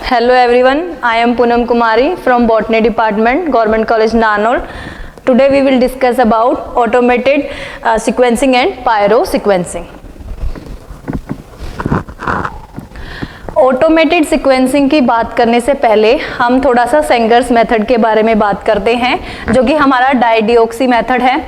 Hello everyone, I am Poonam Kumari from Botany Department, Government College Narnaul. Today we will discuss about automated sequencing and pyrosequencing. Automated sequencing की बात करने से पहले हम थोड़ा सा सेंगर्स मेथड के बारे में बात करते हैं, जो कि हमारा डाइडिऑक्सी मेथड है।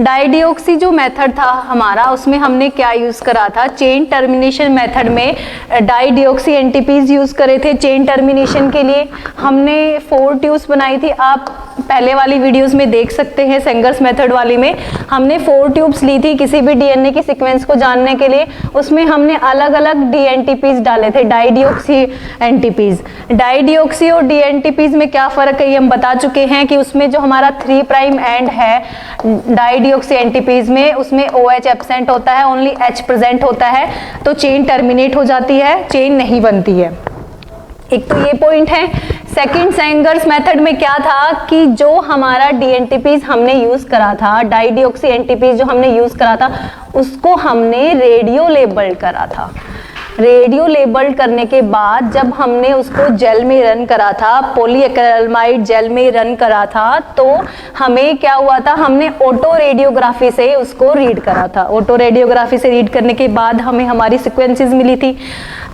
डाइडिऑक्सी जो मेथड था हमारा, उसमें हमने क्या यूज़ करा था, चेन टर्मिनेशन मेथड में डाइडिऑक्सी एनटीपीज यूज़ करे थे। चेन टर्मिनेशन के लिए हमने 4 ट्यूब्स बनाई थी, आप पहले वाली वीडियोस में देख सकते हैं। सेंगर्स मेथड वाली में हमने 4 ट्यूब्स ली थी किसी भी डीएनए की सीक्वेंस को जानने के लिए। उसमें हमने अलग अलग डीएनटीपीज डाले थे, डाइडिऑक्सी एनटीपीज। डाइडिऑक्सी और डीएनटीपीज में क्या फ़र्क है ये हम बता चुके हैं कि उसमें जो हमारा 3' एंड है डाइडिऑक्सी एनटीपीज में, उसमें OH एब्सेंट होता है, ओनली H प्रेजेंट होता है, तो चेन टर्मिनेट हो जाती है, चेन नहीं बनती है। एक तो ये पॉइंट है। सेकंड, सेंगर्स मेथड में क्या था कि जो हमारा डीएनटीपीज हमने यूज करा था, डाइडिऑक्सी एनटीपीज जो हमने यूज करा था, उसको हमने रेडियो लेबल्ड करा था। रेडियो लेबल्ड करने के बाद जब हमने उसको जेल में रन करा था, पॉलीएक्रिलामाइड जेल में रन करा था, तो हमें क्या हुआ था, हमने ऑटो रेडियोग्राफी से उसको रीड करा था। ऑटो रेडियोग्राफी से रीड करने के बाद हमें हमारी सीक्वेंसेस मिली थी।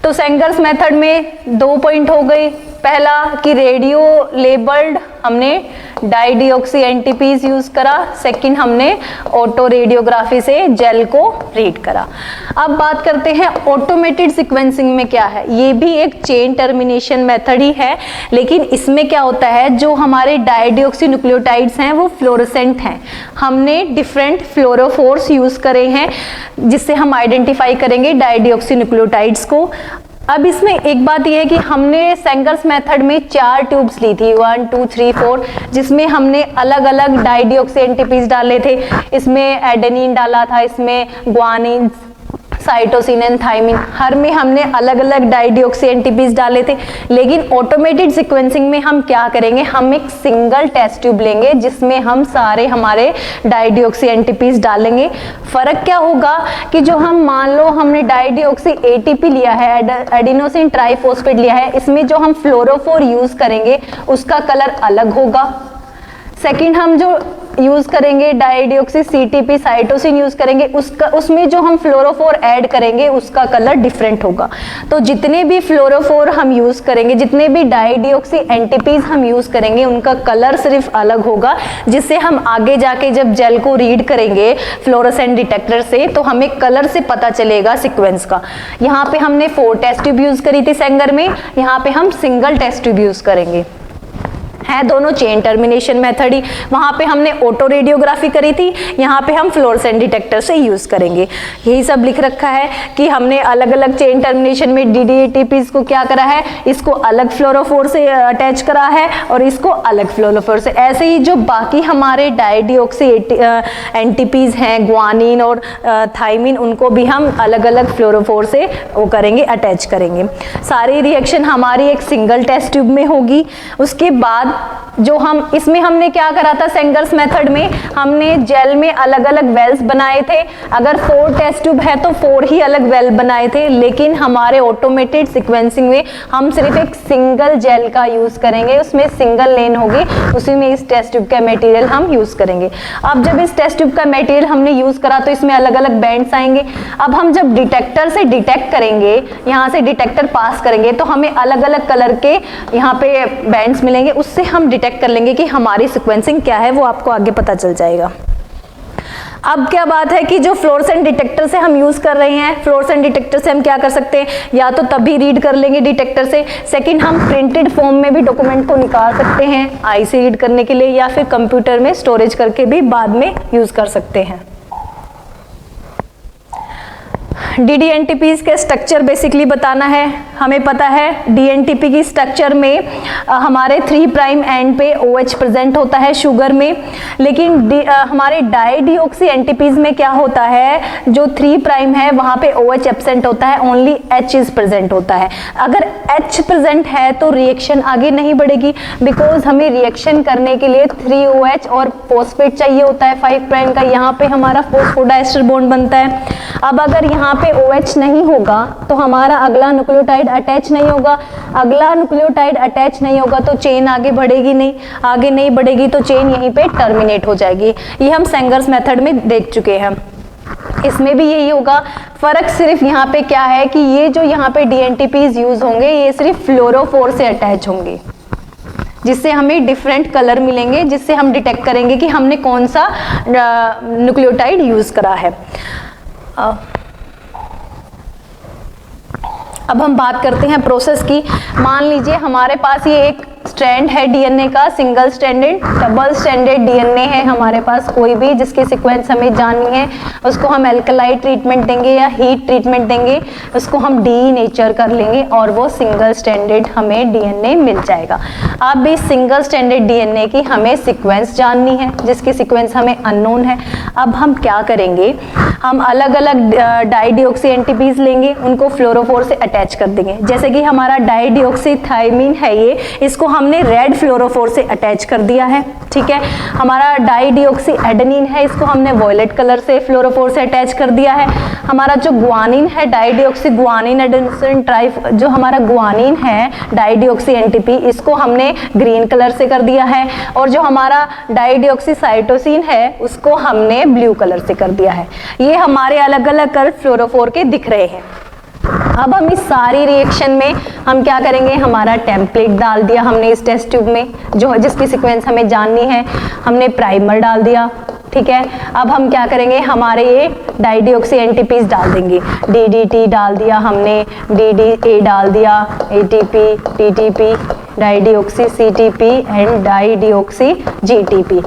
तो सेंगर्स मेथड में 2 पॉइंट हो गई। पहला कि रेडियो लेबल्ड हमने डाइडिऑक्सी एनटीपीज यूज करा, सेकंड हमने ऑटो रेडियोग्राफी से जेल को रीड करा। अब बात करते हैं ऑटोमेटेड सीक्वेंसिंग में क्या है। ये भी एक चेन टर्मिनेशन मेथड ही है, लेकिन इसमें क्या होता है, जो हमारे डाइडिऑक्सी न्यूक्लियोटाइड्स हैं वो फ्लोरोसेंट हैं। हमने डिफरेंट फ्लोरोफोर्स यूज करे हैं जिससे हम आइडेंटिफाई करेंगे डाइडिऑक्सी न्यूक्लियोटाइड्स को। अब इसमें एक बात यह है कि हमने सेंगर्स मेथड में 4 ट्यूब्स ली थी, 1, 2, 3, 4, जिसमें हमने अलग अलग डाइडिऑक्सी एनटीपीज डाले थे। इसमें एडेनिन डाला था, इसमें ग्वानिन, साइटोसिन एंड थाइमिन, हर में हमने अलग अलग डाइडिऑक्सी एनटीपीज डाले थे। लेकिन ऑटोमेटेड सीक्वेंसिंग में हम क्या करेंगे, हम एक सिंगल टेस्ट ट्यूब लेंगे जिसमें हम सारे हमारे डाइडिऑक्सी एनटीपीज डालेंगे। फर्क क्या होगा कि जो हम मान लो हमने डाइडिऑक्सी एटीपी लिया है, एडिनोसिन ट्राइफॉस्फेट लिया है, इसमें जो हम फ्लोरोफोर यूज करेंगे उसका कलर अलग होगा। सेकंड, हम जो यूज करेंगे डाइडिऑक्सी सीटीपी साइटोसिन यूज करेंगे, उसमें जो हम फ्लोरोफोर ऐड करेंगे उसका कलर डिफरेंट होगा। तो जितने भी फ्लोरोफोर हम यूज करेंगे, जितने भी डाइडिऑक्सी एनटीपीज हम यूज करेंगे, उनका कलर सिर्फ अलग होगा, जिससे हम आगे जाके जब जेल को रीड करेंगे फ्लोरोसेंट डिटेक्टर से तो हमें कलर से पता चलेगा सीक्वेंस का। यहाँ पे हमने 4 टेस्ट ट्यूब यूज करी थी सेंगर में, यहाँ पे हम सिंगल टेस्ट ट्यूब यूज करेंगे। है दोनों चेन टर्मिनेशन मेथड ही। वहाँ पे हमने ऑटो रेडियोग्राफी करी थी, यहाँ पे हम फ्लोरोसेंट डिटेक्टर से यूज करेंगे। यही सब लिख रखा है कि हमने अलग अलग चेन टर्मिनेशन में डीडीएटीपीज को क्या करा है, इसको अलग फ्लोरोफोर से अटैच करा है और इसको अलग फ्लोरोफोर से। ऐसे ही जो बाकी हमारे डाइडिऑक्सी एनटीपीज हैं, ग्वानिन और थाइमिन, उनको भी हम अलग अलग फ्लोरोफोर से वो करेंगे, अटैच करेंगे। सारी रिएक्शन हमारी एक सिंगल टेस्ट ट्यूब में होगी। उसके बाद जो हम इसमें हमने क्या करा था, सेंगर्स मेथड में हमने जेल में अलग अलग वेल्स बनाए थे। अगर 4 टेस्ट ट्यूब है तो 4 ही अलग वेल बनाए थे, लेकिन हमारे ऑटोमेटेड सीक्वेंसिंग में हम सिर्फ एक सिंगल जेल का यूज करेंगे, उसमें सिंगल लेन होगी, उसी में इस टेस्ट ट्यूब का मटेरियल हम यूज करेंगे। अब जब इस टेस्ट ट्यूब का मटेरियल हमने यूज करा तो इसमें अलग अलग बैंड्स आएंगे। अब हम जब डिटेक्टर से डिटेक्ट करेंगे, यहाँ से डिटेक्टर पास करेंगे, तो हमें अलग अलग कलर के यहाँ पे बैंड्स मिलेंगे, उससे हम डिटेक्ट कर लेंगे कि हमारी सीक्वेंसिंग क्या है, वो आपको आगे पता चल जाएगा। अब क्या बात है कि जो फ्लोरोसेंट डिटेक्टर से हम यूज कर रहे हैं, फ्लोरोसेंट डिटेक्टर से हम क्या कर सकते हैं, या तो तभी रीड कर लेंगे डिटेक्टर से, सेकंड हम प्रिंटेड फॉर्म में भी डॉक्यूमेंट को निकाल सकते हैं आई से रीड करने के लिए, या फिर कंप्यूटर में स्टोरेज करके भी बाद में यूज कर सकते हैं। डीडीएनटीपीज के स्ट्रक्चर बेसिकली बताना है। हमें पता है डीएनटीपी की स्ट्रक्चर में हमारे 3' एंड पे OH प्रेजेंट होता है शुगर में, लेकिन हमारे डाइडिऑक्सी एनटीपीज में क्या होता है, जो 3' है वहाँ पे OH एब्सेंट होता है, ओनली H इज प्रेजेंट होता है। अगर H प्रेजेंट है तो रिएक्शन आगे नहीं बढ़ेगी, बिकॉज हमें रिएक्शन करने के लिए 3OH और फॉस्फेट चाहिए होता है 5' का। यहाँ पे हमारा फॉस्फोडाइस्टर बॉन्ड बनता है। अब अगर यहाँ पे पे OH नहीं होगा तो हमारा अगला न्यूक्लियोटाइड अटैच नहीं होगा, अगला न्यूक्लियोटाइड अटैच नहीं होगा तो चेन आगे बढ़ेगी नहीं, आगे नहीं बढ़ेगी तो चेन यहीं पे टर्मिनेट हो जाएगी। ये हम सेंगर्स मेथड में देख चुके हैं। इसमें भी यही होगा, फर्क सिर्फ यहाँ पे क्या है कि ये जो यहाँ पे DNTPs यूज होंगे ये सिर्फ फ्लोरोफोर से अटैच होंगे, जिससे हमें डिफरेंट कलर मिलेंगे, जिससे हम डिटेक्ट करेंगे कि हमने कौन सा न्यूक्लियोटाइड यूज करा है। अब हम बात करते हैं प्रोसेस की। मान लीजिए हमारे पास ये एक स्ट्रैंड है DNA का, single stranded, double stranded DNA है हमारे पास कोई भी जिसकी सीक्वेंस हमें जाननी है, उसको हम एल्कलाइट ट्रीटमेंट देंगे या हीट ट्रीटमेंट देंगे, उसको हम डीनेचर कर लेंगे और वो सिंगल स्ट्रैंडेड हमें DNA मिल जाएगा। अब इस सिंगल स्ट्रैंडेड DNA की हमें सीक्वेंस जाननी है जिसकी सीक्वेंस हमें अननोन है। अब हम क्या करेंगे, हम अलग अलग डाइडिऑक्सी एंटीपीज लेंगे, उनको फ्लोरोफोर से अटैच कर देंगे। जैसे कि हमारा डाइडिऑक्सीथाइमिन है ये, इसको हमने रेड फ्लोरोफोर से अटैच कर दिया है, ठीक है। हमारा डाइडिऑक्सी एडेनिन है, इसको हमने वॉयलेट कलर से फ्लोरोफोर से अटैच कर दिया है। हमारा जो गुआनिन है, डाइडिऑक्सी गुआनिन एडेनोसिन ट्राइफ, जो हमारा गुआनिन है डाइडिऑक्सी एंटीपी, इसको हमने ग्रीन कलर से कर दिया है। और जो हमारा डाइडिऑक्सी साइटोसिन है उसको हमने ब्लू कलर से कर दिया है। ये हमारे अलग अलग कलर फ्लोरोफोर के दिख रहे हैं। अब हम इस सारी रिएक्शन में हम क्या करेंगे, हमारा टेम्पलेट डाल दिया हमने इस टेस्ट ट्यूब में, जो जिसकी सीक्वेंस हमें जाननी है, हमने प्राइमर डाल दिया, ठीक है। अब हम क्या करेंगे, हमारे ये डाइडिऑक्सी एंटीपीज डाल देंगे, DDT डाल दिया हमने, DDA डाल दिया, ATP, TTP, dideoxy CTP and dideoxy GTP।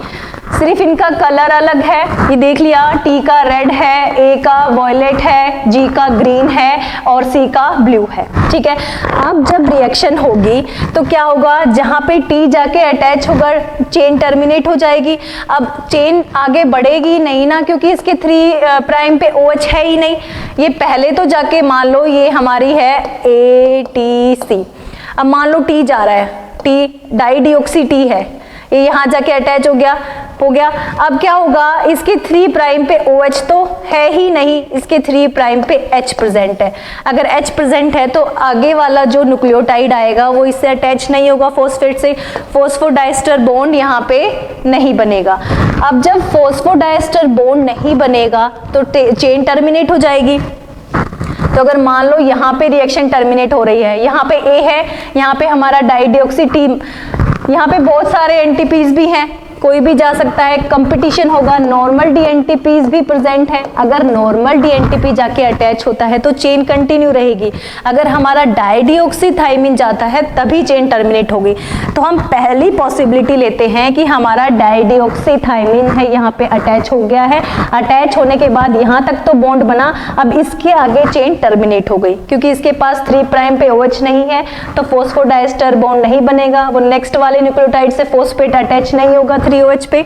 सिर्फ इनका कलर अलग है, ये देख लिया, T का रेड है, A का वॉयलेट है, G का ग्रीन है और C का ब्लू है, ठीक है। अब जब रिएक्शन होगी तो क्या होगा, जहाँ पे T जाके अटैच होगा चेन टर्मिनेट हो जाएगी। अब चेन आगे बढ़ेगी नहीं ना, क्योंकि इसके 3 प्राइम पे OH है ही नहीं। ये पहले तो जाके मान लो ये हमारी है ATC, अब मान लो T जा रहा है, T डाइडिऑक्सी T है, ये यहाँ जाके अटैच हो गया। अब क्या होगा, इसके 3 प्राइम पे OH तो है ही नहीं, इसके 3 प्राइम पे H प्रेजेंट है। अगर H प्रेजेंट है तो आगे वाला जो न्यूक्लियोटाइड आएगा वो इससे अटैच नहीं होगा फॉस्फेट से, फॉस्फोडाइस्टर बॉन्ड यहाँ पे नहीं बनेगा। अब जब फॉस्फोडाइस्टर बॉन्ड नहीं बनेगा तो चेन टर्मिनेट हो जाएगी। तो अगर मान लो यहाँ पे रिएक्शन टर्मिनेट हो रही है, यहाँ पे A है, यहाँ पे हमारा डाइडिऑक्सी T, यहाँ पे बहुत सारे एंटीपीज भी हैं, कोई भी जा सकता है, कंपटीशन होगा। नॉर्मल DNTPs भी प्रेजेंट है, अगर नॉर्मल DNTP जाके अटैच होता है तो चेन कंटिन्यू रहेगी। अगर हमारा डाइडिऑक्सीथाइमिन जाता है तभी चेन टर्मिनेट होगी। तो हम पहली पॉसिबिलिटी लेते हैं कि हमारा डाइडिऑक्सीथाइमिन है, यहाँ पे अटैच हो गया है, अटैच होने के बाद यहाँ तक तो बॉन्ड बना, अब इसके आगे चेन टर्मिनेट हो गई, क्योंकि इसके पास 3 प्राइम पे OH नहीं है तो फॉस्फोडाइस्टर बॉन्ड नहीं बनेगा, वो नेक्स्ट वाले न्यूक्लियोटाइड से फॉस्फेट अटैच नहीं होगा 3OH पे,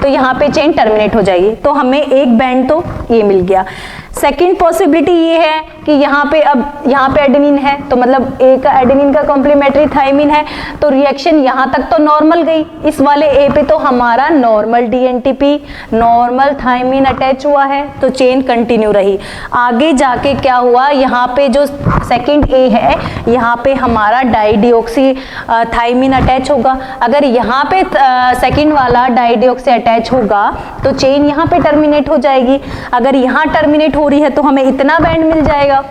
तो यहाँ पे चेन टर्मिनेट हो जाएगी। तो हमें एक बैंड तो ये मिल गया। सेकेंड पॉसिबिलिटी ये है कि यहाँ पे, अब यहाँ पे एडेनिन है तो मतलब A का एडेनिन का कॉम्प्लीमेंट्री थाइमिन है, तो रिएक्शन यहाँ तक तो नॉर्मल गई, इस वाले A पे तो हमारा normal DNTP normal thymine attach हुआ है तो चेन कंटिन्यू रही। आगे जाके क्या हुआ, यहाँ पे जो सेकंड A है यहाँ पे हमारा डाइडिऑक्सी थाइमिन अटैच होगा। अगर यहाँ पे सेकंड वाला डाइडिऑक्सी अटैच होगा तो चेन यहाँ पे टर्मिनेट हो जाएगी। अगर यहाँ टर्मिनेट हो रही है तो हमें इतना बैंड मिल जाएगा,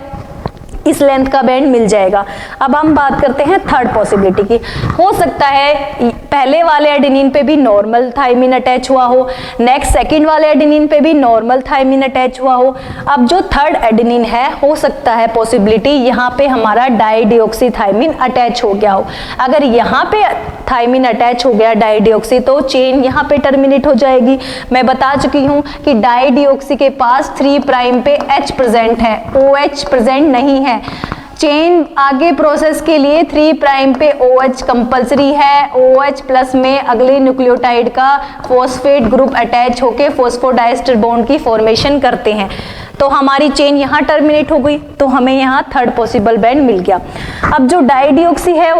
इस लेंथ का बैंड मिल जाएगा। अब हम बात करते हैं थर्ड पॉसिबिलिटी की। हो सकता है पहले वाले एडेनिन पे भी नॉर्मल थाइमिन अटैच हुआ हो, नेक्स्ट सेकंड वाले एडेनिन पे भी नॉर्मल थाइमिन अटैच हुआ हो। अब जो थर्ड एडेनिन है, हो सकता है पॉसिबिलिटी यहाँ पे हमारा डाइडिऑक्सीथाइमिन अटैच हो गया हो। अगर यहाँ पे थाइमिन अटैच हो गया डाइडिऑक्सी तो चेन यहाँ पे टर्मिनेट हो जाएगी। मैं बता चुकी हूँ कि डाइडिऑक्सी के पास 3 प्राइम पे H प्रेजेंट है, OH प्रेजेंट नहीं है। चेन आगे प्रोसेस के लिए 3 प्राइम पे OH कंपलसरी है, OH प्लस में अगले न्यूक्लियोटाइड का फॉस्फेट ग्रुप अटैच होके फॉस्फोडाइस्टर बॉन्ड की फॉर्मेशन करते हैं। तो हमारी चेन यहाँ टर्मिनेट हो गई, तो हमें यहाँ थर्ड पॉसिबल बैंड मिल गया। अब जो डाइडिऑक्सी है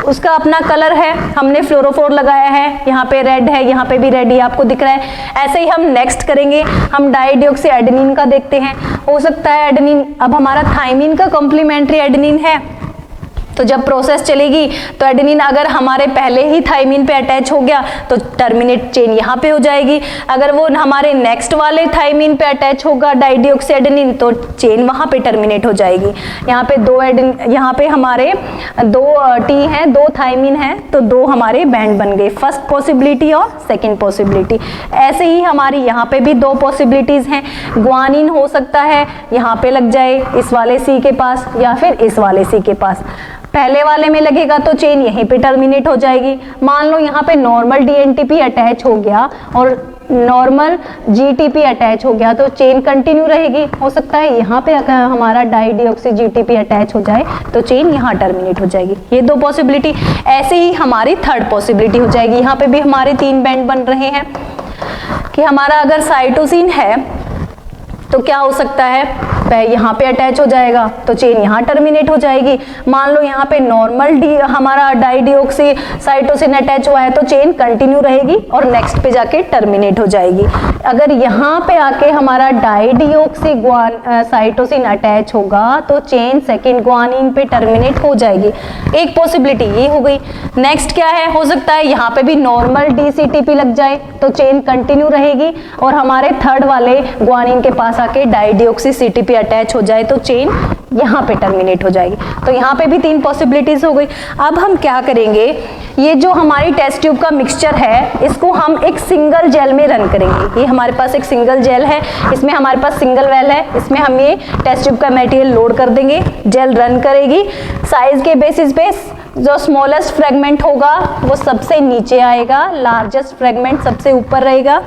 उसका अपना कलर है, हमने फ्लोरोफोर लगाया है, यहाँ पे रेड है, यहाँ पे भी रेड ही आपको दिख रहा है। ऐसे ही हम नेक्स्ट करेंगे, हम डाइडिऑक्सी एडेनिन का देखते हैं। हो सकता है एडेनिन, अब हमारा थाइमिन का कॉम्प्लीमेंट्री एडेनिन है, तो जब प्रोसेस चलेगी तो एडेनिन अगर हमारे पहले ही थाइमिन पे अटैच हो गया तो टर्मिनेट चेन यहाँ पे हो जाएगी। अगर वो हमारे नेक्स्ट वाले थाइमिन पे अटैच होगा डाइडिऑक्सी एडेनिन तो चेन वहाँ पे टर्मिनेट हो जाएगी। यहाँ पे दो यहाँ पे हमारे दो टी हैं, दो थाइमिन हैं, तो दो हमारे बैंड बन गए, फर्स्ट पॉसिबिलिटी और सेकेंड पॉसिबिलिटी। ऐसे ही हमारी यहाँ पे भी दो पॉसिबिलिटीज हैं, ग्वानिन हो सकता है यहाँ पे लग जाए इस वाले सी के पास या फिर इस वाले सी के पास। पहले वाले में लगेगा तो चेन यहीं पे टर्मिनेट हो जाएगी। मान लो यहाँ पे नॉर्मल डीएनटीपी अटैच हो गया और नॉर्मल जीटीपी अटैच हो गया तो चेन कंटिन्यू रहेगी। हो सकता है यहाँ पे अगर हमारा डाइडिऑक्सी जीटीपी अटैच हो जाए तो चेन यहाँ टर्मिनेट हो जाएगी। ये दो पॉसिबिलिटी। ऐसे ही हमारी थर्ड पॉसिबिलिटी हो जाएगी। यहाँ पे भी हमारे 3 बैंड बन रहे हैं कि हमारा अगर साइटोसिन है तो क्या हो सकता है, यहाँ पे अटैच हो जाएगा तो चेन यहाँ टर्मिनेट हो जाएगी। मान लो यहाँ पे नॉर्मल हमारा डाइडिऑक्सी साइटोसिन अटैच हुआ है तो चेन कंटिन्यू रहेगी और नेक्स्ट पे जाके टर्मिनेट हो जाएगी। अगर यहाँ पे आके हमारा डाइडिऑक्सी साइटोसिन अटैच होगा तो चेन सेकेंड ग्वानिन पे टर्मिनेट हो जाएगी। एक पॉसिबिलिटी ये हो गई। नेक्स्ट क्या है, हो सकता है यहाँ पे भी नॉर्मल डीसीटीपी लग जाए तो चेन कंटिन्यू रहेगी और हमारे थर्ड वाले ग्वानिन के पास आके डाइडिऑक्सी सीटीपी अटैच हो जाए तो चेन यहाँ पे टर्मिनेट हो जाएगी। तो यहाँ पे भी 3 पॉसिबिलिटीज हो गई। अब हम क्या करेंगे, ये जो हमारी टेस्ट ट्यूब का मिक्सचर है इसको हम एक सिंगल जेल में रन करेंगे। ये हमारे पास एक सिंगल जेल है, इसमें हमारे पास सिंगल वेल है, इसमें हम ये टेस्ट ट्यूब का मटेरियल लोड कर देंगे, जेल रन करेगी। साइज के बेसिस पे जो स्मॉलेस्ट फ्रेगमेंट होगा वो सबसे नीचे आएगा, लार्जेस्ट फ्रेगमेंट सबसे ऊपर रहेगा।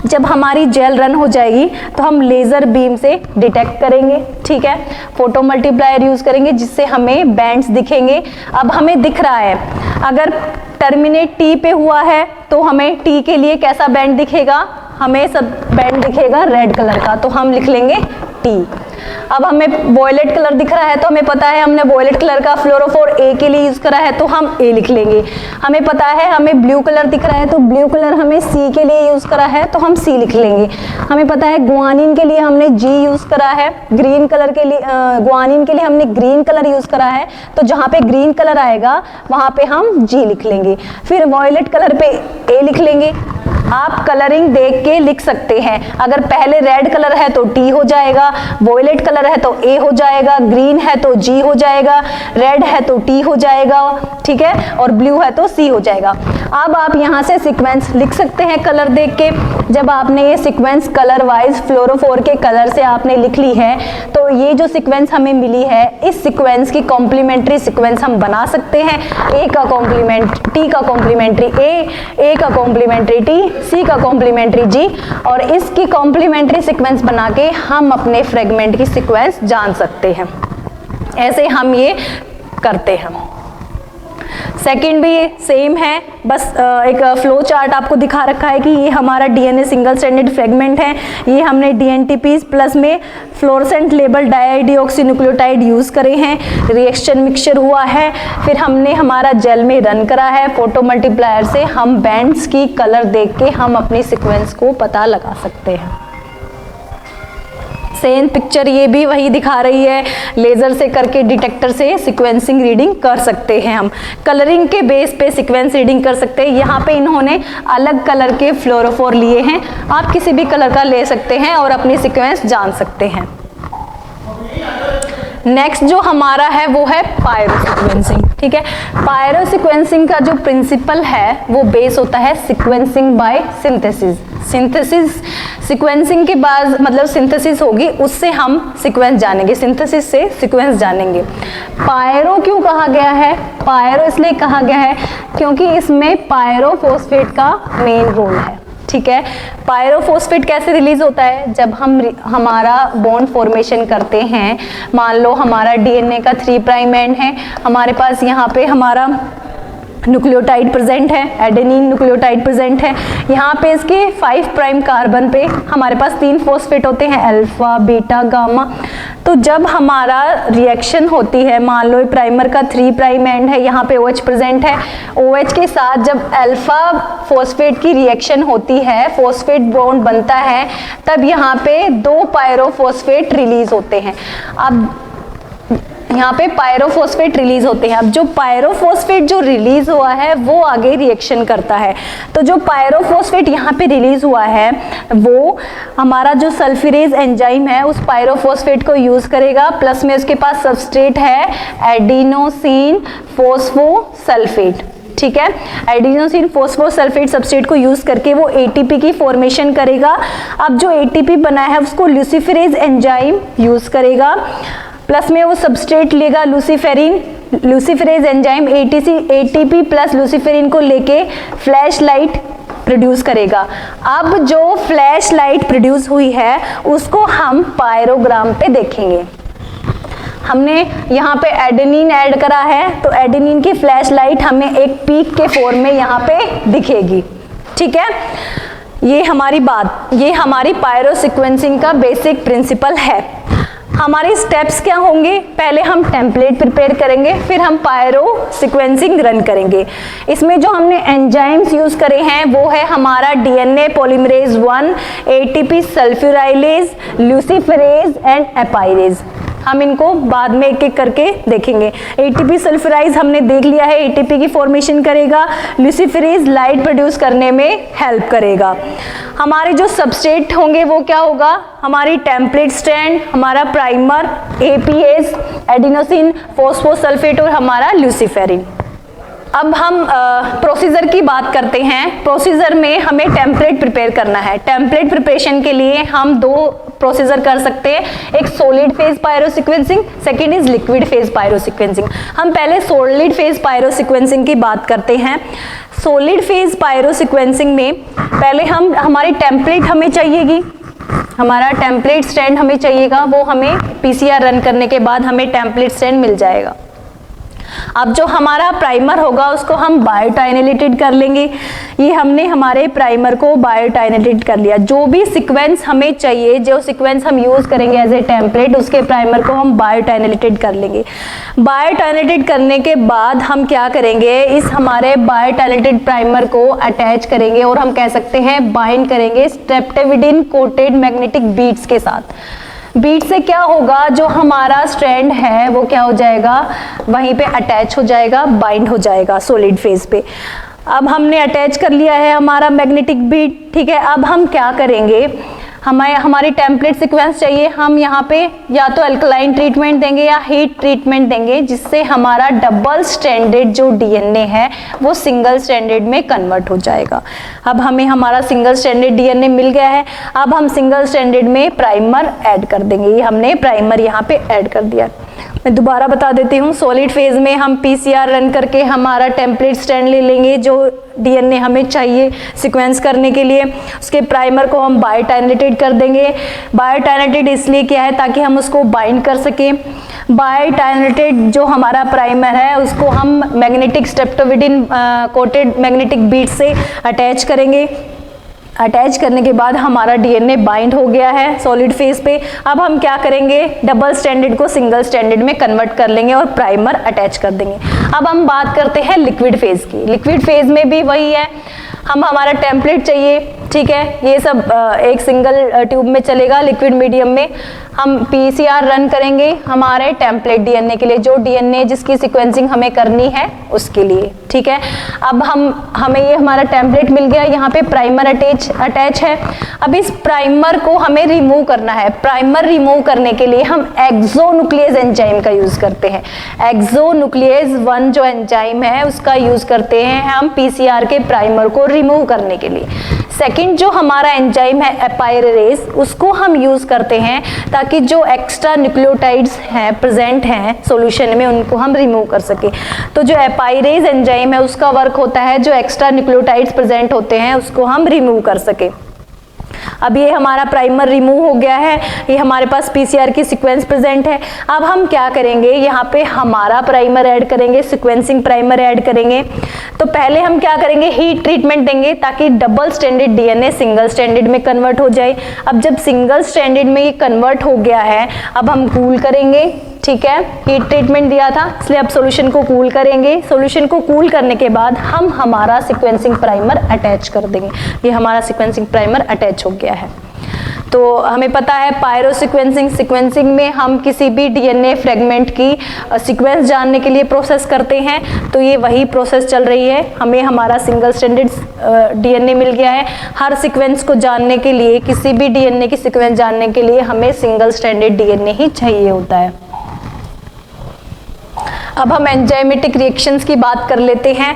जब हमारी जेल रन हो जाएगी तो हम लेजर बीम से डिटेक्ट करेंगे, ठीक है, फोटो मल्टीप्लायर यूज करेंगे जिससे हमें बैंड्स दिखेंगे। अब हमें दिख रहा है अगर टर्मिनेट टी पे हुआ है तो हमें टी के लिए कैसा बैंड दिखेगा, हमें सब बैंड दिखेगा रेड कलर का, तो हम लिख लेंगे टी। अब हमें वॉयलेट कलर दिख रहा है तो हमें पता है हमने वॉयलेट कलर का फ्लोरोफोर ए के लिए यूज करा है तो हम ए लिख लेंगे। हमें पता है हमें ब्लू कलर दिख रहा है तो ब्लू कलर हमें सी के लिए यूज करा है तो हम सी लिख लेंगे। हमें पता है ग्वानिन के लिए हमने जी यूज करा है, ग्रीन कलर के लिए ग्वानिन के लिए हमने ग्रीन कलर यूज करा है तो जहाँ पे ग्रीन कलर आएगा वहां पे हम जी लिख लेंगे। फिर वॉयलेट कलर पे ए लिख लेंगे। आप कलरिंग देख के लिख सकते हैं, अगर पहले रेड कलर है तो टी हो जाएगा, वॉयलेट कलर है तो ए हो जाएगा, ग्रीन है तो जी हो जाएगा, रेड है तो टी हो जाएगा, ठीक है, और ब्लू है तो सी हो जाएगा। अब आप यहाँ से सीक्वेंस लिख सकते हैं कलर देख के। जब आपने ये सीक्वेंस कलर वाइज फ्लोरोफोर के कलर से आपने लिख ली है तो ये जो सीक्वेंस हमें मिली है इस सीक्वेंस की कॉम्प्लीमेंट्री सीक्वेंस हम बना सकते हैं। ए का कॉम्प्लीमेंट टी का कॉम्प्लीमेंट्री ए का कॉम्प्लीमेंट्री टी, सी का कॉम्प्लीमेंट्री जी, और इसकी कॉम्प्लीमेंट्री सीक्वेंस बना के हम अपने फ्रेगमेंट की सीक्वेंस जान सकते हैं। ऐसे हम ये करते हैं। सेकंड भी सेम है, बस एक फ्लो चार्ट आपको दिखा रखा है कि ये हमारा डीएनए सिंगल स्ट्रैंडेड फ्रेगमेंट है। ये हमने डीएनटीपी प्लस में फ्लोरोसेंट लेबल डाइडिऑक्सीन्यूक्लियोटाइड यूज करे हैं, रिएक्शन मिक्सचर हुआ है, फिर हमने हमारा जेल में रन करा है। फोटो मल्टीप्लायर से हम बैंड्स की कलर देख के हम अपनी सीक्वेंस को पता लगा सकते हैं। सेम पिक्चर ये भी वही दिखा रही है, लेजर से करके डिटेक्टर से सीक्वेंसिंग रीडिंग कर सकते हैं। हम कलरिंग के बेस पे सीक्वेंस रीडिंग कर सकते हैं। यहाँ पे इन्होंने अलग कलर के फ्लोरोफोर लिए हैं, आप किसी भी कलर का ले सकते हैं और अपनी सीक्वेंस जान सकते हैं। नेक्स्ट जो हमारा है वो है पायरो सीक्वेंसिंग, ठीक है। पायरो सीक्वेंसिंग का जो प्रिंसिपल है वो बेस होता है sequencing by synthesis. Synthesis sequencing के बाद मतलब सिंथेसिस होगी, उससे हम सीक्वेंस जानेंगे, सिंथेसिस से सीक्वेंस जानेंगे। पायरो क्यों कहा गया है? पायरो इसलिए कहा गया है क्योंकि इसमें पायरोफॉस्फेट का मेन रोल है, ठीक है। पायरोफॉस्फेट कैसे रिलीज होता है? जब हम हमारा बॉन्ड फॉर्मेशन करते हैं, मान लो हमारा डीएनए का 3' एंड है, हमारे पास यहाँ पे हमारा न्यूक्लियोटाइड प्रेजेंट है, एडेनिन न्यूक्लियोटाइड प्रेजेंट है। यहाँ पे इसके 5 प्राइम कार्बन पे हमारे पास 3 फॉस्फेट होते हैं, अल्फा, बीटा, गामा। तो जब हमारा रिएक्शन होती है, मान लो प्राइमर का 3 प्राइम एंड है, यहाँ पे OH प्रेजेंट है, OH के साथ जब अल्फा फॉस्फेट की रिएक्शन होती है, फॉस्फेट बॉन्ड बनता है, तब यहाँ पे 2 पायरोफॉस्फेट रिलीज होते हैं। अब यहाँ पे पायरोफॉस्फेट रिलीज होते हैं। अब जो पायरोफॉस्फेट जो रिलीज हुआ है वो आगे रिएक्शन करता है। तो जो पायरोफॉस्फेट यहाँ पे रिलीज हुआ है वो हमारा जो सल्फ्यूरेज एंजाइम है उस पायरोफॉस्फेट को यूज करेगा, प्लस में उसके पास सबस्ट्रेट है एडिनोसिन फोस्फोसल्फेट। ठीक है, एडिनोसिन फोस्फोसल्फेट सबस्ट्रेट को यूज करके वो एटीपी की फॉर्मेशन करेगा। अब जो एटीपी बना है उसको ल्यूसीफेरेज एंजाइम यूज करेगा, प्लस में वो सबस्ट्रेट लेगा लूसीफेरिन, लूसीफेरेज एंजाइम एटीपी प्लस लूसीफेरिन को लेके फ्लैश लाइट प्रोड्यूस करेगा। अब जो फ्लैश लाइट प्रोड्यूस हुई है उसको हम पायरोग्राम पे देखेंगे। हमने यहाँ पे एडेनिन ऐड करा है, तो एडेनिन की फ्लैश लाइट हमें एक पीक के फॉर्म में यहाँ पे दिखेगी। ठीक है, ये हमारी पायरो सीक्वेंसिंग का बेसिक प्रिंसिपल है। हमारे स्टेप्स क्या होंगे, पहले हम टेम्पलेट प्रिपेयर करेंगे, फिर हम पायरो सीक्वेंसिंग रन करेंगे। इसमें जो हमने एंजाइम्स यूज करे हैं वो है हमारा डीएनए पॉलीमरेज 1, एटीपी सल्फ्यूराइलेज, लूसीफेरेज एंड एपाइरेज। हम इनको बाद में एक एक करके देखेंगे। एटीपी सल्फ्यूराइज हमने देख लिया है, एटीपी की फॉर्मेशन करेगा, लूसीफेरेज लाइट प्रोड्यूस करने में हेल्प करेगा। हमारे जो सबस्ट्रेट होंगे वो क्या होगा, हमारी टेम्पलेट स्ट्रैंड, हमारा प्राइमर, एपीएस, एडिनोसिन फोस्फोसल्फेट और हमारा लूसीफेरिन। अब हम प्रोसीजर की बात करते हैं। प्रोसीजर में हमें टेम्पलेट प्रिपेयर करना है। टेम्पलेट प्रिपरेशन के लिए हम 2 प्रोसीजर कर सकते हैं, एक solid phase pyrosequencing, second is liquid phase pyrosequencing. हम पहले सॉलिड फेज पायरो सीक्वेंसिंग की बात करते हैं। सॉलिड फेज पायरो सीक्वेंसिंग में पहले हमारी टेम्पलेट हमें चाहिएगी, हमारा टेम्पलेट स्टैंड हमें चाहिएगा, वो हमें पीसीआर रन करने के बाद हमें टेम्पलेट स्टैंड मिल जाएगा। अब जो हमारा प्राइमर होगा उसको हम बायोटाइनेटेड कर लेंगे। ये हमने हमारे प्राइमर को बायोटाइनेटेड कर लिया। जो भी सीक्वेंस हमें चाहिए, जो सीक्वेंस हम यूज करेंगे एज ए टेम्पलेट, उसके प्राइमर को हम बायोटाइनेटेड कर लेंगे। बायोटाइनेटेड करने के बाद हम क्या करेंगे, इस हमारे बायोटाइनेटेड प्राइमर को अटैच करेंगे और हम कह सकते हैं बाइंड करेंगे स्ट्रेप्टोविडिन कोटेड मैग्नेटिक बीड्स के साथ। बीट से क्या होगा, जो हमारा स्ट्रैंड है वो क्या हो जाएगा, वहीं पे अटैच हो जाएगा, बाइंड हो जाएगा सॉलिड फेज पे। अब हमने अटैच कर लिया है हमारा मैग्नेटिक बीट। ठीक है, अब हम क्या करेंगे, हमारी टेम्पलेट सीक्वेंस चाहिए। हम यहाँ पे या तो अल्कलाइन ट्रीटमेंट देंगे या हीट ट्रीटमेंट देंगे, जिससे हमारा डबल स्ट्रैंडेड जो डीएनए है वो सिंगल स्ट्रैंडेड में कन्वर्ट हो जाएगा। अब हमें हमारा सिंगल स्ट्रैंडेड डीएनए मिल गया है। अब हम सिंगल स्ट्रैंडेड में प्राइमर ऐड कर देंगे। ये हमने प्राइमर यहाँ पे ऐड कर दिया। मैं दोबारा बता देती हूँ, सॉलिड फेज में हम पीसीआर रन करके हमारा टेम्पलेट स्ट्रैंड ले लेंगे जो डीएनए हमें चाहिए सीक्वेंस करने के लिए। उसके प्राइमर को हम बायोटाइनेटेड कर देंगे। बायोटाइनेटेड इसलिए क्या है, ताकि हम उसको बाइंड कर सकें। बायोटाइनेटेड जो हमारा प्राइमर है उसको हम मैग्नेटिक स्ट्रेप्टोविडिन कोटेड मैग्नेटिक बीट से अटैच करेंगे। अटैच करने के बाद हमारा डीएनए बाइंड हो गया है सॉलिड फेज पे। अब हम क्या करेंगे, डबल स्ट्रैंडेड को सिंगल स्ट्रैंडेड में कन्वर्ट कर लेंगे और प्राइमर अटैच कर देंगे। अब हम बात करते हैं लिक्विड फेज की। लिक्विड फेज में भी वही है, हमारा टेम्पलेट चाहिए। ठीक है, ये सब एक सिंगल ट्यूब में चलेगा, लिक्विड मीडियम में। हम पीसीआर रन करेंगे हमारे टेम्पलेट डीएनए के लिए, जो डीएनए जिसकी सीक्वेंसिंग हमें करनी है उसके लिए। ठीक है, अब हमें ये हमारा टेम्पलेट मिल गया, यहाँ पे प्राइमर अटैच है। अब इस प्राइमर को हमें रिमूव करना है। प्राइमर रिमूव करने के लिए हम एक्सोन्यूक्लियेज एंजाइम का यूज करते हैं। एक्सोन्यूक्लियेज 1 जो एंजाइम है उसका यूज करते हैं हम पीसीआर के प्राइमर को रिमूव करने के लिए। सेकंड जो हमारा एंजाइम है एपाइरेज, उसको हम यूज करते हैं ताकि जो एक्स्ट्रा न्यूक्लियोटाइड्स हैं प्रेजेंट हैं सॉल्यूशन में उनको हम रिमूव कर सके। तो जो एपाइरेज एंजाइम है उसका वर्क होता है जो एक्स्ट्रा न्यूक्लियोटाइड्स प्रेजेंट होते हैं उसको हम रिमूव कर सके। अब ये हमारा प्राइमर रिमूव हो गया है, ये हमारे पास पीसीआर की सीक्वेंस प्रेजेंट है। अब हम क्या करेंगे, यहाँ पे हमारा प्राइमर ऐड करेंगे, सीक्वेंसिंग प्राइमर ऐड करेंगे। तो पहले हम क्या करेंगे, हीट ट्रीटमेंट देंगे ताकि double stranded DNA single stranded में कन्वर्ट हो जाए। अब जब सिंगल स्ट्रैंडेड में ये कन्वर्ट हो गया है, अब हम कूल करेंगे, ठीक है, हीट ट्रीटमेंट दिया था इसलिए अब सॉल्यूशन को कूल करेंगे। सॉल्यूशन को कूल करने के बाद हम हमारा सीक्वेंसिंग प्राइमर अटैच कर देंगे। ये हमारा सीक्वेंसिंग प्राइमर अटैच हो गया है। तो हमें पता है पायरो सीक्वेंसिंग में हम किसी भी डीएनए फ्रेगमेंट की सीक्वेंस जानने के लिए प्रोसेस करते हैं। तो ये वही प्रोसेस चल रही है, हमें हमारा सिंगल स्ट्रैंडेड डीएनए मिल गया है। हर सीक्वेंस को जानने के लिए, किसी भी डीएनए की सीक्वेंस जानने के लिए हमें सिंगल स्ट्रैंडेड डीएनए ही चाहिए होता है। अब हम एंजाइमेटिक रिएक्शंस की बात कर लेते हैं,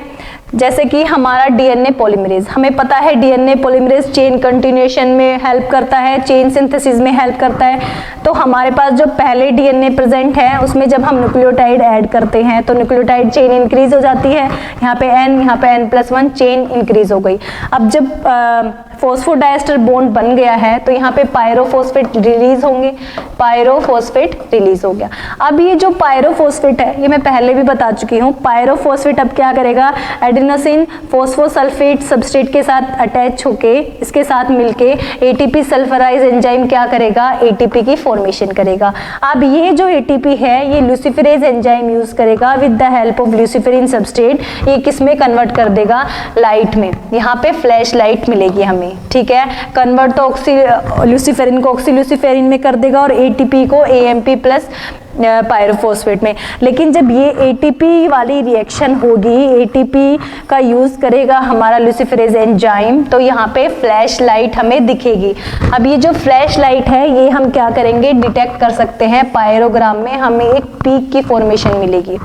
जैसे कि हमारा डीएनए पॉलीमरेज। हमें पता है डीएनए पॉलीमरेज चेन कंटिन्यूएशन में हेल्प करता है, चेन सिंथेसिस में हेल्प करता है। तो हमारे पास जो पहले डीएनए प्रेजेंट है उसमें जब हम न्यूक्लियोटाइड ऐड करते हैं तो न्यूक्लियोटाइड चेन इंक्रीज हो जाती है, यहाँ पे n+1 चेन इंक्रीज हो गई। अब जब फॉस्फोडाइएस्टर बॉन्ड बन गया है तो यहाँ पे पायरोफॉस्फेट रिलीज होंगे, पायरोफॉस्फेट रिलीज हो गया। अब ये जो पायरोफॉस्फेट है ये मैं पहले भी बता चुकी हूँ। पायरोफॉस्फेट अब क्या करेगा, एडिनोसिन फोस्फोसल्फेट सबस्ट्रेट के साथ अटैच होके इसके साथ मिलके एटीपी सल्फराइज एंजाइम क्या करेगा, एटीपी की फॉर्मेशन करेगा। अब ये जो एटीपी है ये लूसिफरेज एंजाइम यूज करेगा with the help of luciferin substrate. ये किस में कन्वर्ट कर देगा, लाइट में। यहाँ पे फ्लैश लाइट मिलेगी हमें, ठीक है। कन्वर्ट तो लूसिफेरिन को ऑक्सीलूसिफेरिन में कर देगा और एटीपी को एएमपी प्लस पायरोफॉस्फेट में। लेकिन जब ये एटीपी वाली रिएक्शन होगी, एटीपी का यूज करेगा हमारा लूसिफरेज एंजाइम, तो यहाँ पे फ्लैश लाइट हमें दिखेगी। अब ये जो फ्लैश लाइट है ये हम क्या करेंगे, डिटेक्ट कर सकते हैं पायरोग्राम में। हमें एक पीक की फॉर्मेशन मिलेगी,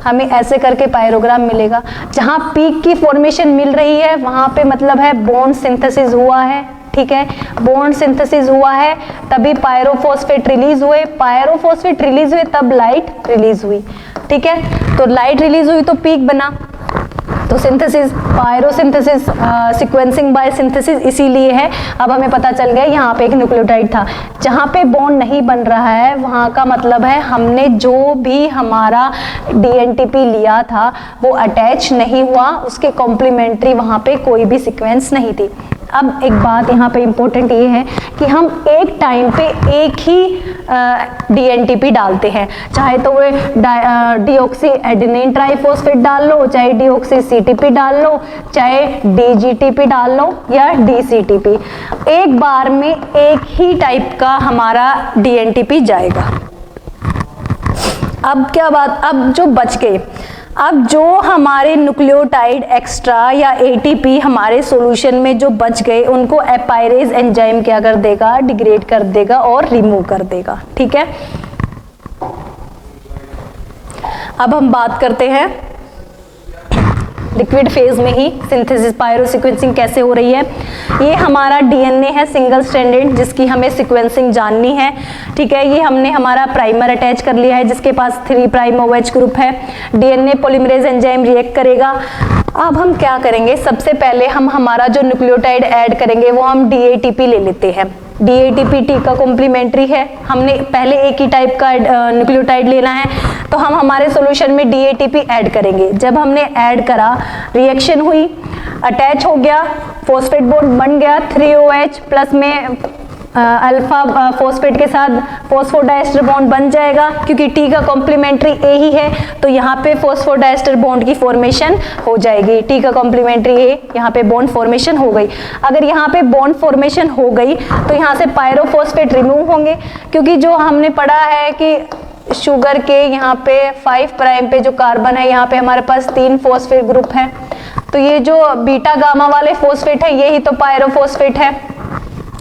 हमें ऐसे करके पायरोग्राम मिलेगा। जहाँ पीक की फॉर्मेशन मिल रही है वहां पे मतलब है बॉन्ड सिंथेसिस हुआ है, ठीक है। बॉन्ड सिंथेसिस हुआ है तभी पायरोफॉस्फेट रिलीज हुए, पायरोफॉस्फेट रिलीज हुए तब लाइट रिलीज हुई, ठीक है। तो लाइट रिलीज हुई तो पीक बना, तो सिंथेसिस, पायरोसिंथेसिस, सीक्वेंसिंग बाय सिंथेसिस इसीलिए है। अब हमें पता चल गया यहाँ पे एक न्यूक्लियोटाइड था, जहाँ पे बॉन्ड नहीं बन रहा है वहाँ का मतलब है हमने जो भी हमारा डीएनटीपी लिया था वो अटैच नहीं हुआ, उसके कॉम्प्लीमेंट्री वहाँ पे कोई भी सीक्वेंस नहीं थी। अब एक बात यहाँ पे इम्पोर्टेंट ये है कि हम एक टाइम पे एक ही डीएनटीपी डालते हैं, चाहे तो वो डीऑक्सी एडेनिन ट्राइफॉस्फेट डाल लो, चाहे डीऑक्सी सीटीपी डाल लो, चाहे डीजीटीपी डाल लो या डीसीटीपी, एक बार में एक ही टाइप का हमारा डीएनटीपी जाएगा। अब क्या बात, अब जो बच गए, अब जो हमारे न्यूक्लियोटाइड एक्स्ट्रा या एटीपी हमारे सॉल्यूशन में जो बच गए उनको एपाइरेज एंजाइम क्या कर देगा, डिग्रेड कर देगा और रिमूव कर देगा, ठीक है। अब हम बात करते हैं लिक्विड फेज में ही सिंथेसिस पायरो सीक्वेंसिंग कैसे हो रही है। ये हमारा डीएनए है सिंगल स्ट्रैंडेड जिसकी हमें सीक्वेंसिंग जाननी है, ठीक है। ये हमने हमारा प्राइमर अटैच कर लिया है जिसके पास 3' OH ग्रुप है। डीएनए पॉलीमरेज एंजाइम रिएक्ट करेगा। अब हम क्या करेंगे, सबसे पहले हम हमारा जो न्यूक्लियोटाइड ऐड करेंगे वो हम डीएटीपी ले लेते हैं। डीएटीपी टी का कॉम्प्लीमेंट्री है, हमने पहले एक ही टाइप का न्यूक्लियोटाइड लेना है तो हम हमारे सॉल्यूशन में डीएटीपी ऐड करेंगे। जब हमने ऐड करा, रिएक्शन हुई, अटैच हो गया, फॉस्फेट बॉन्ड बन गया 3OH प्लस में अल्फा फॉस्फेट के साथ फॉस्फोडाइएस्टर बॉन्ड बन जाएगा क्योंकि टी का कॉम्प्लीमेंट्री ए ही है, तो यहाँ पे फॉस्फोडाइएस्टर बॉन्ड की फॉर्मेशन हो जाएगी। टी का कॉम्प्लीमेंट्री ए, यहाँ पे बॉन्ड फॉर्मेशन हो गई। अगर यहाँ पे बॉन्ड फॉर्मेशन हो गई तो यहाँ से पायरोफॉस्फेट रिमूव होंगे, क्योंकि जो हमने पढ़ा है कि शुगर के यहाँ पे 5' पे जो कार्बन है यहाँ पे हमारे पास 3 फॉस्फेट ग्रुप है, तो ये जो बीटा गामा वाले फॉस्फेट है यही तो पायरोफॉस्फेट है,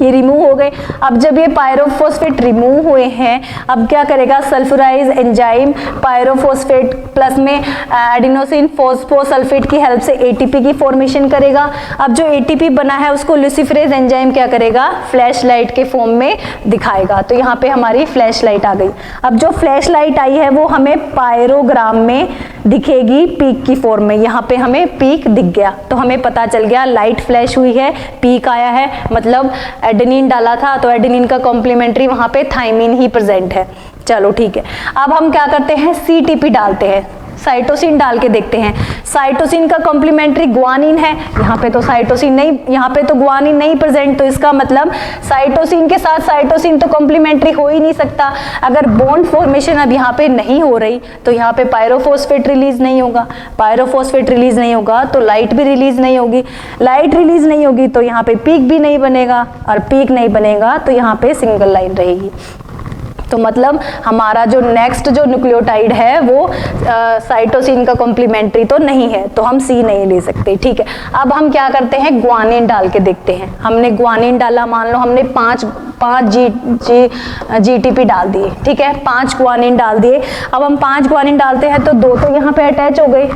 ये रिमूव हो गए। अब जब ये पायरोफॉस्फेट रिमूव हुए हैं, अब क्या करेगा, सल्फराइज एंजाइम पायरोफॉस्फेट प्लस में एडिनोसिन फोस्फोसल्फेट की हेल्प से एटीपी की फॉर्मेशन करेगा। अब जो एटीपी बना है उसको लूसिफरेज एंजाइम क्या करेगा, फ्लैश लाइट के फॉर्म में दिखाएगा। तो यहाँ पे हमारी फ्लैश लाइट आ गई। अब जो फ्लैश लाइट आई है वो हमें पायरोग्राम में दिखेगी पीक की फॉर्म में। यहाँ पे हमें पीक दिख गया तो हमें पता चल गया लाइट फ्लैश हुई है, पीक आया है, मतलब एडेनिन डाला था तो एडेनिन का कॉम्प्लीमेंट्री वहाँ पे थायमिन ही प्रेजेंट है। चलो ठीक है, अब हम क्या करते हैं, CTP डालते हैं, साइटोसिन डाल के देखते हैं। साइटोसिन का कॉम्प्लीमेंट्री ग्वानिन है, यहाँ पे तो साइटोसिन नहीं, यहाँ पे तो ग्वानिन नहीं प्रेजेंट, तो इसका मतलब साइटोसिन के साथ साइटोसिन तो कॉम्प्लीमेंट्री हो ही नहीं सकता। अगर बॉन्ड फॉर्मेशन अब यहाँ पे नहीं हो रही तो यहाँ पे पायरोफॉस्फेट रिलीज नहीं होगा, पायरोफॉस्फेट रिलीज नहीं होगा तो लाइट भी रिलीज नहीं होगी, लाइट रिलीज नहीं होगी तो यहाँ पे पीक भी नहीं बनेगा, और पीक नहीं बनेगा तो यहाँ पे सिंगल लाइन रहेगी। तो मतलब हमारा जो नेक्स्ट जो न्यूक्लियोटाइड है वो साइटोसिन का कॉम्प्लीमेंट्री तो नहीं है, तो हम C नहीं ले सकते। ठीक है, अब हम क्या करते हैं, ग्वानिन डाल के देखते हैं। हमने ग्वानिन डाला, मान लो हमने 5 GTP डाल दिए, ठीक है, 5 ग्वानिन डाल दिए। अब हम 5 ग्वानिन डालते हैं तो 2 तो यहाँ पे अटैच हो गई,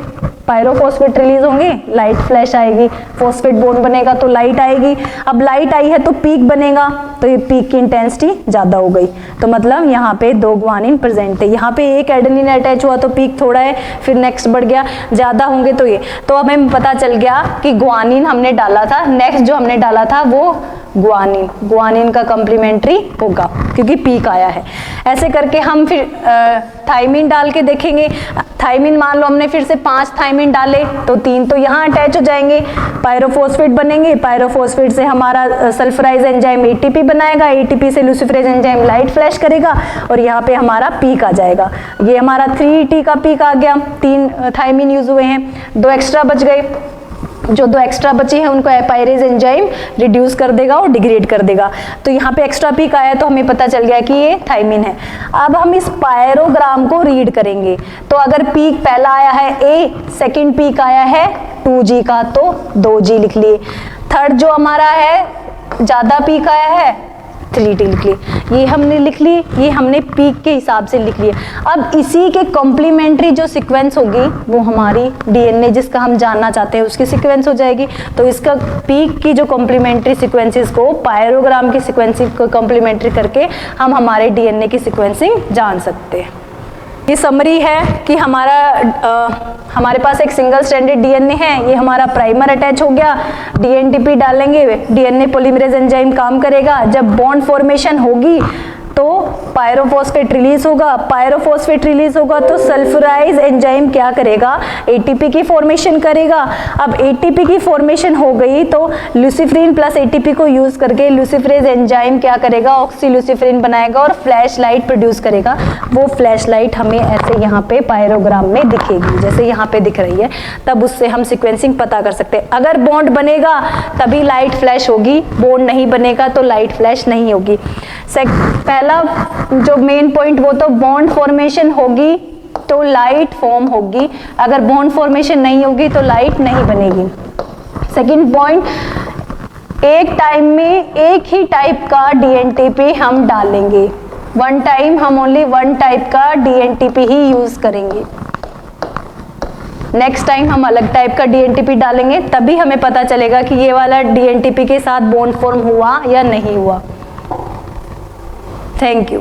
पायरोफॉस्फेट रिलीज होंगे, लाइट फ्लैश आएगी, फॉस्फेट बॉन्ड बनेगा तो लाइट आएगी। अब लाइट आई है तो पीक बनेगा, तो ये पीक की इंटेंसिटी ज्यादा हो गई, तो मतलब यहाँ पे 2 ग्वानिन प्रेजेंट है। यहाँ पे एक एडेनिन अटैच हुआ तो पीक थोड़ा है, फिर नेक्स्ट बढ़ गया, ज्यादा होंगे तो ये, तो हमें पता चल गया कि ग्वानिन हमने डाला था, नेक्स्ट जो हमने डाला था वो ग्वानिन का कॉम्प्लीमेंट्री होगा क्योंकि पीक आया है। ऐसे करके हम फिर थायमिन डाल के देखेंगे। थायमिन मान लो हमने फिर से 5 थायमिन डाले तो 3 तो यहाँ अटैच हो जाएंगे, पायरोफॉस्फेट बनेंगे, पायरोफॉस्फेट से हमारा सल्फराइज एंजाइम ATP बनाएगा, ATP से लुसिफरेज एंजाइम लाइट फ्लैश करेगा और यहाँ पे हमारा पीक आ जाएगा। ये हमारा 3T का पीक आ गया, 3 थायमिन यूज हुए हैं, 2 एक्स्ट्रा बच गए, जो 2 एक्स्ट्रा बचे हैं उनको एपाइरेज एंजाइम रिड्यूस कर देगा और डिग्रेड कर देगा, तो यहाँ पे एक्स्ट्रा पीक आया तो हमें पता चल गया कि ये थायमिन है। अब हम इस पायरोग्राम को रीड करेंगे, तो अगर पीक पहला आया है A, सेकंड पीक आया है 2G का तो 2G लिख लिए, थर्ड जो हमारा है ज्यादा पीक आया है 3T लिख लिए, ये हमने लिख ली, ये हमने पीक के हिसाब से लिख लिया। अब इसी के कॉम्प्लीमेंट्री जो सीक्वेंस होगी वो हमारी DNA जिसका हम जानना चाहते हैं उसकी सीक्वेंस हो जाएगी, तो इसका पीक की जो कॉम्प्लीमेंट्री सीक्वेंसेस को पायरोग्राम की सीक्वेंसिंग को कॉम्प्लीमेंट्री करके हम हमारे DNA की सीक्वेंसिंग जान सकते हैं। ये समरी है कि हमारे पास एक सिंगल स्ट्रैंडेड DNA है, ये हमारा प्राइमर अटैच हो गया, DNTP डालेंगे, DNA पॉलीमरेज एंजाइम काम करेगा, जब बॉन्ड फॉर्मेशन होगी तो पायरोफॉस्फेट रिलीज होगा, पायरोफॉस्फेट रिलीज होगा तो सल्फराइज एंजाइम क्या करेगा, ATP की फॉर्मेशन करेगा। अब ATP की फॉर्मेशन हो गई तो लुसिफरिन प्लस ATP को यूज करके लुसिफरेज एंजाइम क्या करेगा, ऑक्सीलुसिफरिन बनाएगा और फ्लैश लाइट प्रोड्यूस करेगा। वो फ्लैश लाइट हमें ऐसे यहाँ पे पायरोग्राम में दिखेगी, जैसे यहाँ पे दिख रही है, तब उससे हम सिक्वेंसिंग पता कर सकते हैं। अगर बॉन्ड बनेगा तभी लाइट फ्लैश होगी, बॉन्ड नहीं बनेगा तो लाइट फ्लैश नहीं होगी। पहला जो मेन पॉइंट वो तो बॉन्ड फॉर्मेशन होगी तो लाइट फॉर्म होगी, अगर बॉन्ड फॉर्मेशन नहीं होगी तो लाइट नहीं बनेगी। सेकंड पॉइंट, एक टाइम में एक ही टाइप का DNTP हम डालेंगे, वन टाइम हम ओनली वन टाइप का DNTP ही यूज करेंगे, नेक्स्ट टाइम हम अलग टाइप का DNTP डालेंगे, तभी हमें पता चलेगा कि ये वाला DNTP के साथ बॉन्ड फॉर्म हुआ या नहीं हुआ। Thank you.